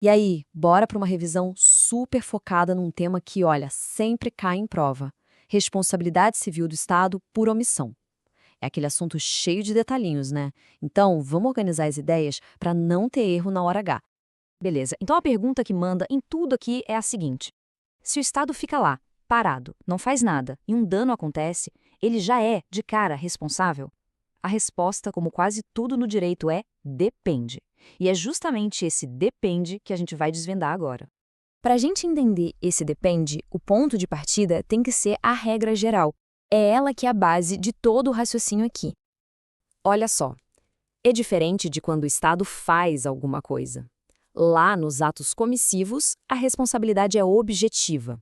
E aí, bora para uma revisão super focada num tema que, olha, sempre cai em prova: responsabilidade civil do Estado por omissão. É aquele assunto cheio de detalhinhos, né? Então, vamos organizar as ideias para não ter erro na hora H. Beleza. Então a pergunta que manda em tudo aqui é a seguinte: se o Estado fica lá, parado, não faz nada e um dano acontece, ele já é, de cara, responsável? A resposta, como quase tudo no direito, é depende. E é justamente esse depende que a gente vai desvendar agora. Para a gente entender esse depende, o ponto de partida tem que ser a regra geral. É ela que é a base de todo o raciocínio aqui. Olha só, é diferente de quando o Estado faz alguma coisa. Lá, nos atos comissivos, a responsabilidade é objetiva.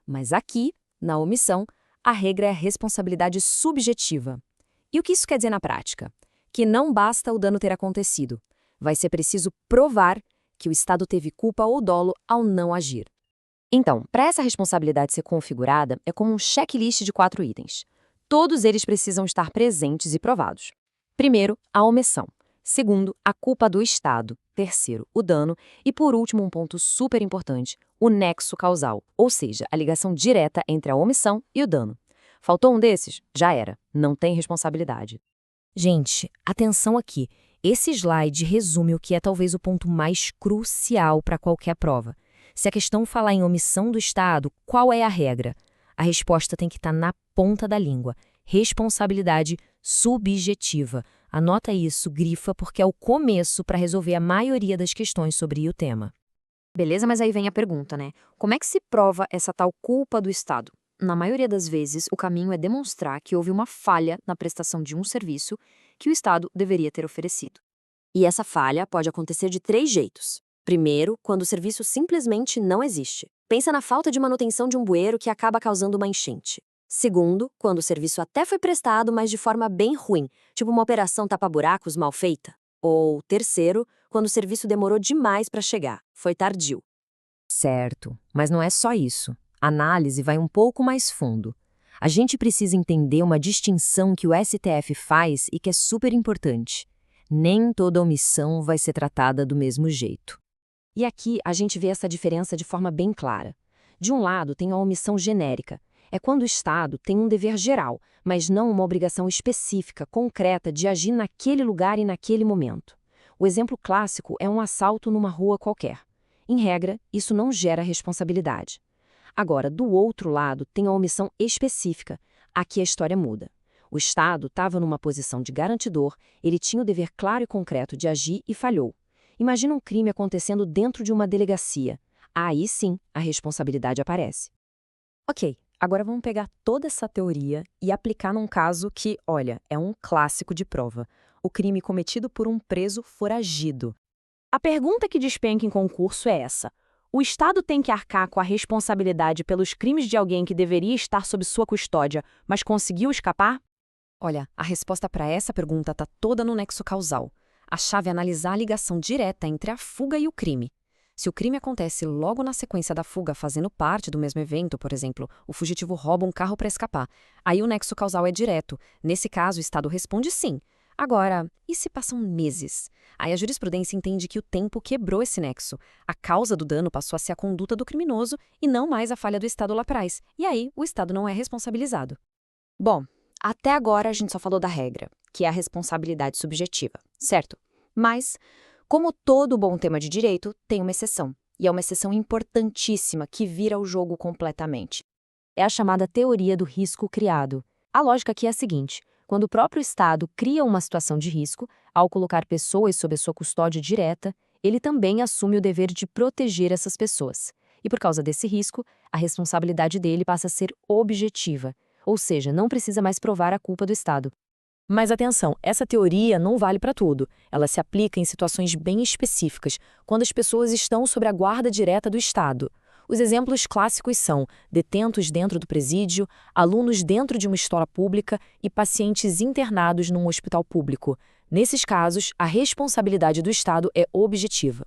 Mas aqui, na omissão, a regra é a responsabilidade subjetiva. E o que isso quer dizer na prática? Que não basta o dano ter acontecido. Vai ser preciso provar que o Estado teve culpa ou dolo ao não agir. Então, para essa responsabilidade ser configurada, é como um checklist de 4 itens. Todos eles precisam estar presentes e provados. Primeiro, a omissão. Segundo, a culpa do Estado. Terceiro, o dano. E por último, um ponto super importante, o nexo causal, ou seja, a ligação direta entre a omissão e o dano. Faltou um desses? Já era. Não tem responsabilidade. Gente, atenção aqui. Esse slide resume o que é talvez o ponto mais crucial para qualquer prova. Se a questão falar em omissão do Estado, qual é a regra? A resposta tem que estar na ponta da língua. Responsabilidade subjetiva. Anota isso, grifa, porque é o começo para resolver a maioria das questões sobre o tema. Beleza, mas aí vem a pergunta, né? Como é que se prova essa tal culpa do Estado? Na maioria das vezes, o caminho é demonstrar que houve uma falha na prestação de um serviço que o Estado deveria ter oferecido. E essa falha pode acontecer de 3 jeitos. Primeiro, quando o serviço simplesmente não existe. Pensa na falta de manutenção de um bueiro que acaba causando uma enchente. Segundo, quando o serviço até foi prestado, mas de forma bem ruim, tipo uma operação tapa-buracos mal feita. Ou terceiro, quando o serviço demorou demais para chegar, foi tardio. Certo, mas não é só isso. A análise vai um pouco mais fundo. A gente precisa entender uma distinção que o STF faz e que é super importante. Nem toda omissão vai ser tratada do mesmo jeito. E aqui a gente vê essa diferença de forma bem clara. De um lado, tem a omissão genérica. É quando o Estado tem um dever geral, mas não uma obrigação específica, concreta, de agir naquele lugar e naquele momento. O exemplo clássico é um assalto numa rua qualquer. Em regra, isso não gera responsabilidade. Agora, do outro lado, tem a omissão específica. Aqui a história muda. O Estado estava numa posição de garantidor, ele tinha o dever claro e concreto de agir e falhou. Imagina um crime acontecendo dentro de uma delegacia. Aí sim, a responsabilidade aparece. Ok, agora vamos pegar toda essa teoria e aplicar num caso que, olha, é um clássico de prova: o crime cometido por um preso foragido. A pergunta que despenca em concurso é essa: o Estado tem que arcar com a responsabilidade pelos crimes de alguém que deveria estar sob sua custódia, mas conseguiu escapar? Olha, a resposta para essa pergunta está toda no nexo causal. A chave é analisar a ligação direta entre a fuga e o crime. Se o crime acontece logo na sequência da fuga, fazendo parte do mesmo evento, por exemplo, o fugitivo rouba um carro para escapar, aí o nexo causal é direto. Nesse caso, o Estado responde sim. Agora, e se passam meses? Aí a jurisprudência entende que o tempo quebrou esse nexo. A causa do dano passou a ser a conduta do criminoso e não mais a falha do Estado lá atrás. E aí, o Estado não é responsabilizado. Bom, até agora a gente só falou da regra, que é a responsabilidade subjetiva, certo? Mas, como todo bom tema de direito, tem uma exceção. E é uma exceção importantíssima que vira o jogo completamente. É a chamada teoria do risco criado. A lógica aqui é a seguinte: quando o próprio Estado cria uma situação de risco, ao colocar pessoas sob a sua custódia direta, ele também assume o dever de proteger essas pessoas. E por causa desse risco, a responsabilidade dele passa a ser objetiva, ou seja, não precisa mais provar a culpa do Estado. Mas atenção, essa teoria não vale para tudo. Ela se aplica em situações bem específicas, quando as pessoas estão sob a guarda direta do Estado. Os exemplos clássicos são detentos dentro do presídio, alunos dentro de uma escola pública e pacientes internados num hospital público. Nesses casos, a responsabilidade do Estado é objetiva.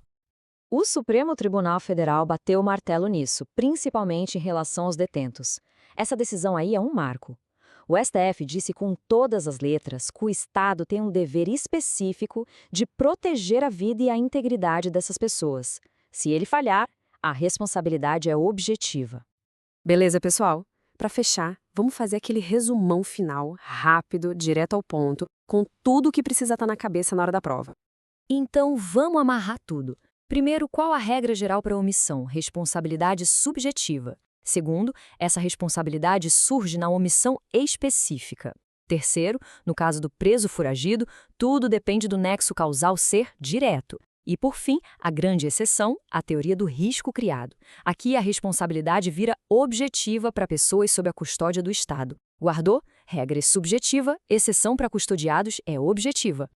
O Supremo Tribunal Federal bateu o martelo nisso, principalmente em relação aos detentos. Essa decisão aí é um marco. O STF disse com todas as letras que o Estado tem um dever específico de proteger a vida e a integridade dessas pessoas. Se ele falhar, a responsabilidade é objetiva. Beleza, pessoal? Para fechar, vamos fazer aquele resumão final, rápido, direto ao ponto, com tudo o que precisa estar na cabeça na hora da prova. Então, vamos amarrar tudo. Primeiro, qual a regra geral para a omissão? Responsabilidade subjetiva. Segundo, essa responsabilidade surge na omissão específica. Terceiro, no caso do preso foragido, tudo depende do nexo causal ser direto. E, por fim, a grande exceção, a teoria do risco criado. Aqui a responsabilidade vira objetiva para pessoas sob a custódia do Estado. Guardou? Regra é subjetiva, exceção para custodiados é objetiva.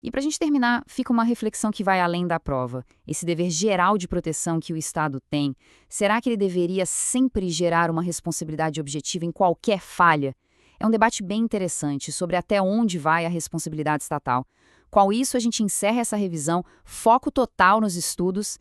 E para a gente terminar, fica uma reflexão que vai além da prova. Esse dever geral de proteção que o Estado tem, será que ele deveria sempre gerar uma responsabilidade objetiva em qualquer falha? É um debate bem interessante sobre até onde vai a responsabilidade estatal. Com isso, a gente encerra essa revisão, foco total nos estudos.